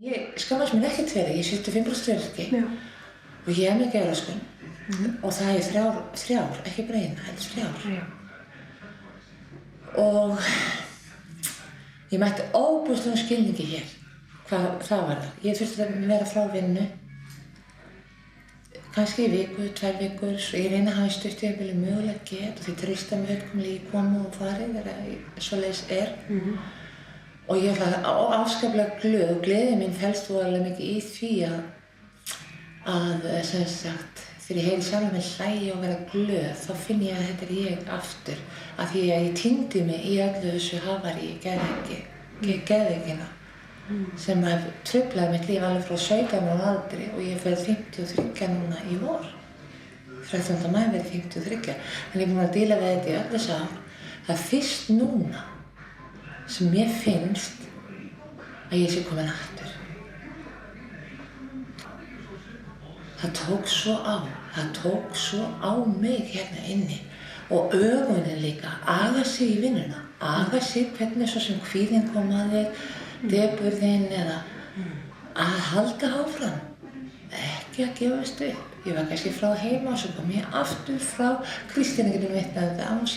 Ég skammast mín ekkert fyrir, ég er 75% öryrki og ég er með geðröskun og það er þrjár, ekki breina, heldur þrjár. Og ég mætti óbúslegum skilningi hér, hvað það var það. Ég þurfti að vera frá vinnu, kannski í viku, 2 vikur, svo ég reyni að hafa stutt ég vilja mögulega get og því treysta mig fullkomlega í komu og farið þegar svoleiðis er. Og ég var afskaplega glöð og gleðin mín felst voðalega mikið í því að sem sagt, þegar ég heyri sjálfa mig hlæja og vera glöð, þá finn ég að þetta er ég aftur. Af því að ég týndi mig í öllu þessu hafarí, geðveikina, sem hef truflað mitt líf alveg frá 17 ára aldri og ég fer 53 núna í vor. 13. maí verið 53. En ég er búin að díla við þetta í öll þessi ár. Það er fyrst núna sem mér finnst að ég sé komin aftur. Það tók svo á mig hérna inni og ögunin líka, aga sig í vinnuna, aga sig hvernig svo sem kvíðinn kom að þér, depurðinn eða að halda áfram, ekki að gefast upp. Ég var kannski frá heima og svo kom ég aftur frá Kristín getur vitnað þetta, hún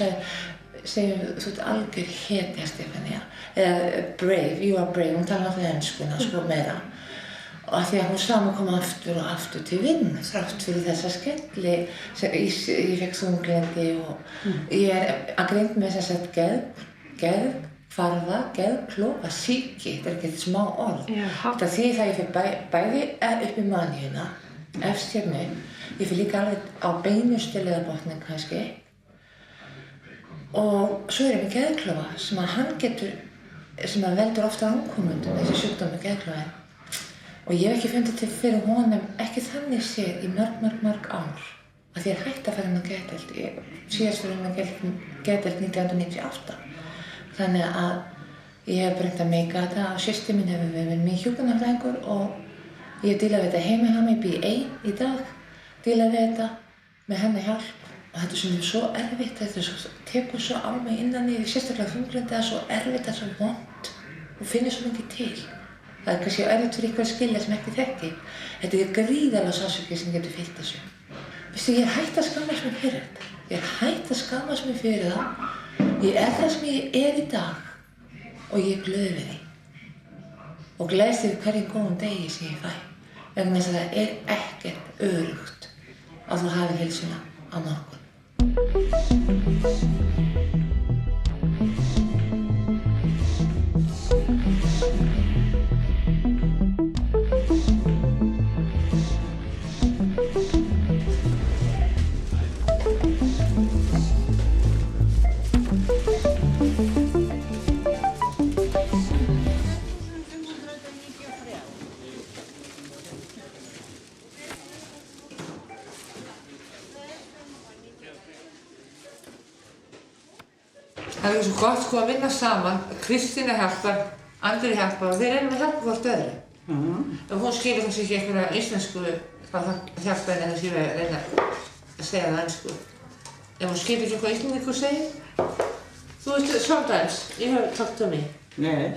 segir þú ert algjör hetja Stefania, eða brave, you are brave, hún talar alltaf enskuna sko meira. Og af því að hún sá mig koma aftur og aftur til vinnu, þrátt fyrir þessa skelli, ég fekk þunglyndi og ég er að grind með þess að geðhvarfa, geðklofa, sýki, þetta er ekki smá orð. Þetta þýðir það að ég fer bæði upp í maníuna, efst hérna, ég fer líka alveg á beinustilega botnin kannski, og svo er ég með geðklofa sem að hann getur, sem að veldur ofta rankomundum, þessi sjúkdómi geðklofinn. Og ég hef ekki fundið til fyrir honum, ekki þannig séð í mörg ár. Af því ég er hætt að fara inn á geðdeild. Ég síðast fyrir inn á geðdeild 1998. Þannig að ég hef reynt að meika þetta og systir mín hefur verið minn hjúkrunarfræðingur og ég díla við þetta heima hjá mig, bý ein í dag, díla við þetta með henni hjálp. Og þetta er svo erfitt, þetta tekur svo á mig innan í, sérstaklega þunglyndi, það er svo erfitt, það er svo vont og finnur svo mikið til. Það er kannski erfitt fyrir ykkur að skilja sem ekki þekki. Þetta er gríðarlega sársauki sem getur fylgt þessu. Veistu, ég er hætt að skammast mig fyrir þetta. Ég er hætt að skammast mig fyrir það. Ég er það sem ég er í dag og ég er glöð við því. Og gleðst yfir hverjum góðum degi sem ég fæ. Vegna þess að það er ekkert öruggt að þú hafir heilsuna á morgun. Það er svo gott sko að vinna saman, Kristín hjálpar, Andri hjálpar og þeir reynum að hjálpa hvort öðru. Og hún skilur kannski ekki einhverja íslensku, hvað hjálpa henni að skilja að reyna að segja það ensku. Ef hún skilur ekki hvað Íslendingur segir, þú veist, sometimes you have to talk to me. Yes.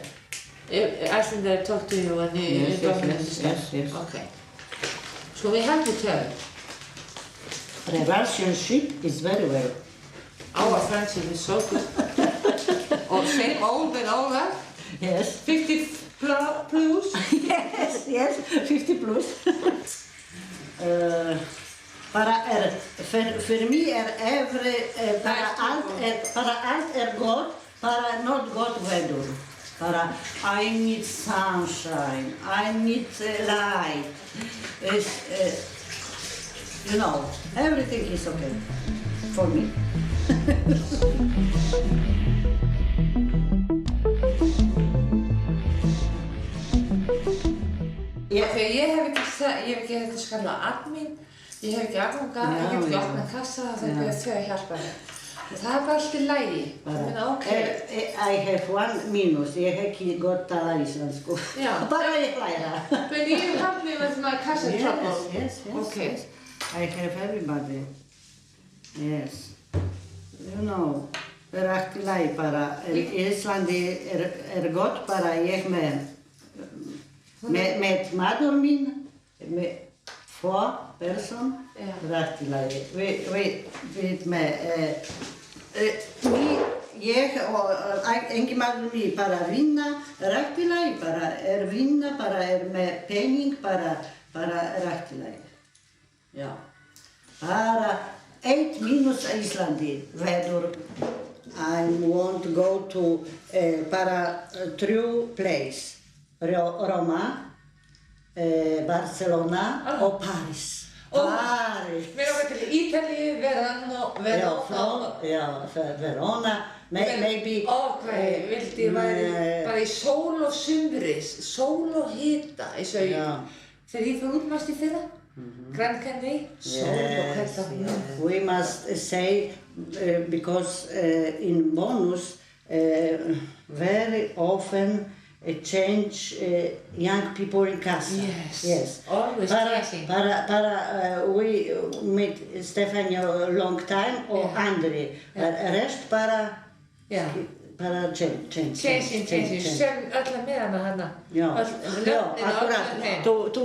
Icelanders talk to you and you don't understand. Yes. Okay. So we help each other. Relationship is very well. Our friendship is so good. Oh, same old and all that? Yes. 50 plus? Yes, 50 plus. För mig är bara allt är gott, bara not gott väder. Bara I need sunshine, I need light. You know, everything is okay for me. Þegar ég hef ekki þetta skalla admin, ég hef ekki afganga, ég get ekki opnað kassa, það er þau að hjálpa mér. Það er bara allt í lagi. I have one minus, ég hef ekki gott tala íslensku. Bara ég læra. But you help me with my kassa trouble. Yes. Okay. I have everybody. Yes. You know, það er allt í lagi bara. Íslandi er gott bara ég með Met maður mín, með 2 personer, rætt í lagi. Við með, ég og eiginmaður mín bara vinna, rætt í lagi, bara vinna, bara með pening, bara rætt í lagi. Já. Bara 1 mínus Íslandi veður. I want to go to para 3 places. Roma, Barcelona og Paris. Paris. Við erum til Ítalíu, Verona, maybe. Hvað vildi ég væri bara í sól og sumri, sól og hita, eins og þegar ég fór útmast í fyrra, Grand Canary, sól og hita. We must say, because in bonus, very often change young people in casa. Yes. Always changing. We meet Stefania a long time or Andri. Rest para change. Sem alla með hana. Já, akkurat. Fullt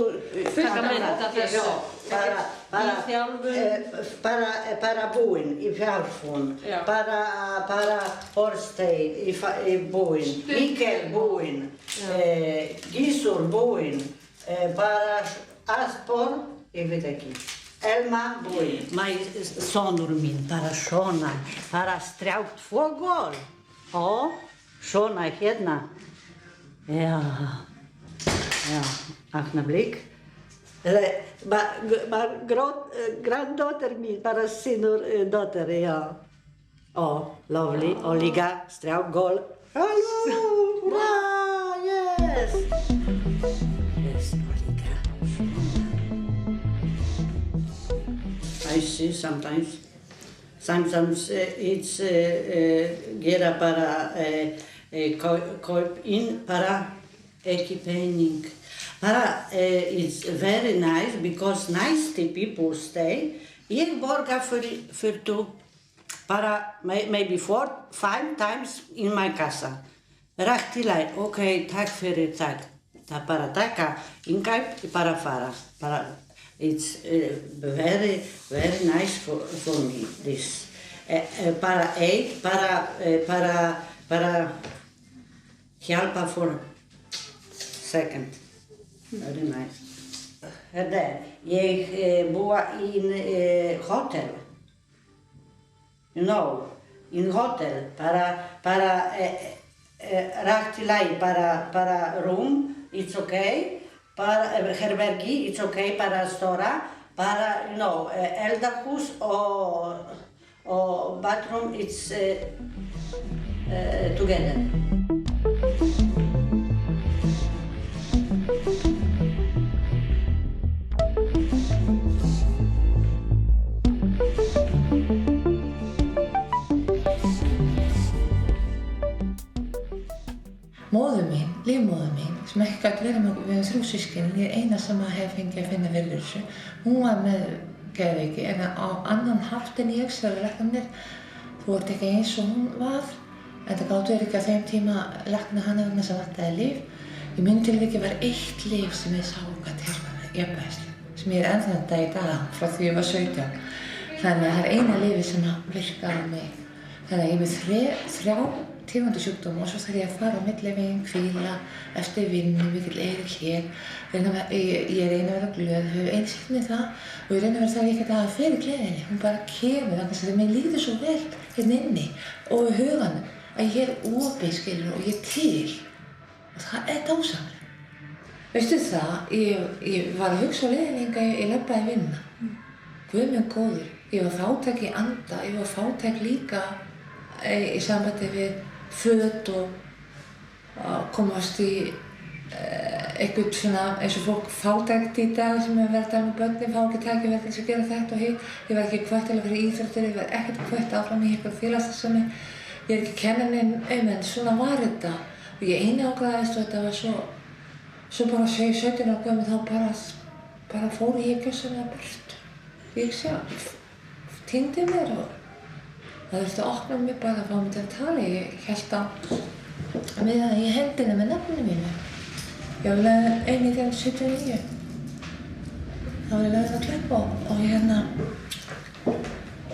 að mynda þessu. Í þjálfun. Para búinn í fjárfún. Para Horstein í búinn. Mikkel búinn. Gísur búinn. Para Aspor, ég veit ekki. Elma búinn. Sonur mín, bara svona. Bara strjátt 2 gól. Ó, svona hérna. Já, augnablik. Granddaughter mín, bara synur dóttir, já. Ó, lovely, Oliga, strjátt gól. Halló, hurra, yes. Yes, Oliga. I see sometimes it's gera bara kaup in para ekki pening. Bara it's very nice because nice people stay. Ég borga för du bara maybe 4-5 times in my casa. Rætt í lagi, ok, takk fyrir takk. Það bara taka innkaup bara fara. It's very nice for me, this. Para eitt, para hjálpa for second. Very nice. Ég búa in hotel. You know, in hotel, para rætt í lagi, para room, it's okay. Para herbergi, it's okay, para stora, para, you know, eldarhús or bathroom, it's together. Móður mín, lífmóður mín, sem ekki gat verið með, við erum 3 systkin, ég eina sem hef fengið að finna fyrir þessu. Hún var með geðveiki, en á annan hátt en ég sagði læknarnir, þú ert ekki eins og hún var, en það gátu ekki á þeim tíma lækna hana vegna sem vantaði lyf. Í mínu tilviki var 1 lyf sem ég sá gat hjálpa mér, jafnvægislyf, sem ég ennþá þetta í dag, frá því ég var 17. Þannig að það eina lyfi sem virkaði á mig. Þannig að ég er með 3 tegundar sjúkdóma og svo þarf ég að fara á milli veginn, hvíla, eftir vinnu, mikill erill hér. Ég reyni að vera glöð, hef einsýnt með það og ég reyni að vera það ekki að hafa fyrir gleðinni. Hún bara kemur þannig að mér líður svo vel hérna inni og í huganum að ég er opið, skilur, og ég er til. Og það er dásamlegt. Veistu það, ég var að hugsa á leiðinni hingað, ég labbaði vinna. Guð minn góður, ég var fátæk í anda, ég var fátæk líka í sambandi við föt og komast í eitthvað svona eins og fólk fátækt í dag sem hefur verið að tala með börnin, fá ekki tækifæri til að gera þetta og hitt. Ég var ekki hvött til að vera í íþróttir, ég var ekkert hvött áfram í eitthvað félagsstarfsemi. Ég er ekki kenna neinn en svona var þetta. Og ég einangraðist og þetta var svo bara 17 ára gömul þá bara fór ég gjörsamlega burt. Ég sjálf týndi mér og það þurfti að opna mig bara að fá mig til að tala. Ég hélt á með það í hendina með nafninu mínu. Ég var lögð inn 1979. Það var lögð að Klepp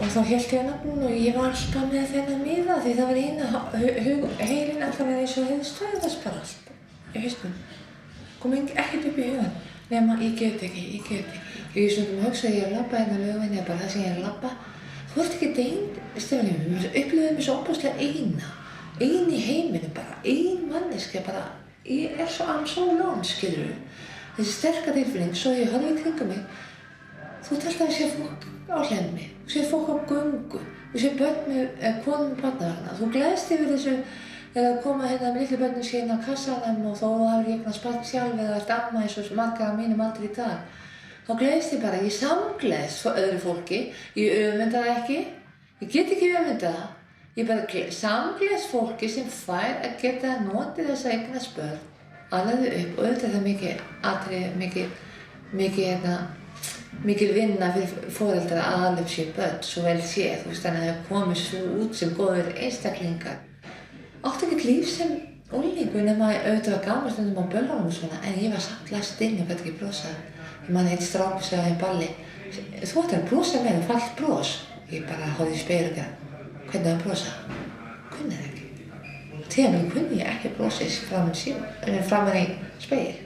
og þá hélt ég á nafninu og ég var alltaf með þennan miða því það var heilinn alltaf verið eins og hefði stöðast bara allt í hausnum. Kom ekkert upp í hugann nema ég get ekki. Ég stundum hugsa að ég er að labba hérna Laugaveginum bara það sem ég er að labba. Þú ert ekki ein, Stefaníu, við upplifðum mig svo óbúslega ein í heiminum bara, ein manneskja bara. Ég er svo alone, skilurðu. Þessi sterka tilfinning, svo ég horfi í kringum mig. Þú ert alltaf að sé fólk á hlemmi, þú sé fólk á göngu, þú sé börn með konum með barnavagna. Þú gleðst yfir þessu þegar koma hérna með litlu börnin sín á kassanum og þó þú hafir eignast barn sjálf eða ert amma eins og margar á mínum aldri í dag. Þá gleðst ég bara, ég samgleðst frá öðru fólki, ég öfunda það ekki, ég get ekki öfunda það. Ég bara samgleðst fólki sem fær að geta notið þess að eignast börn, alveg upp og auðvitað það mikil vinna fyrir foreldra að ala upp sín börn, svo vel séð, þú veist, þannig að þau komið svo út sem góðir einstaklingar. Áttu ekkert líf sem unglingur nema auðvitað var gaman stundum á böllunum og svona, en ég var samt læst inn og gæti ekki brosað. Ég man eitt strákur sagði á þeim balli, þú ættir að brosa með fallt bros. Ég bara horfði í spegil og gerði, hvernig að brosa? Kunni það ekki. Til að kunni ég ekki brosið framan í spegil.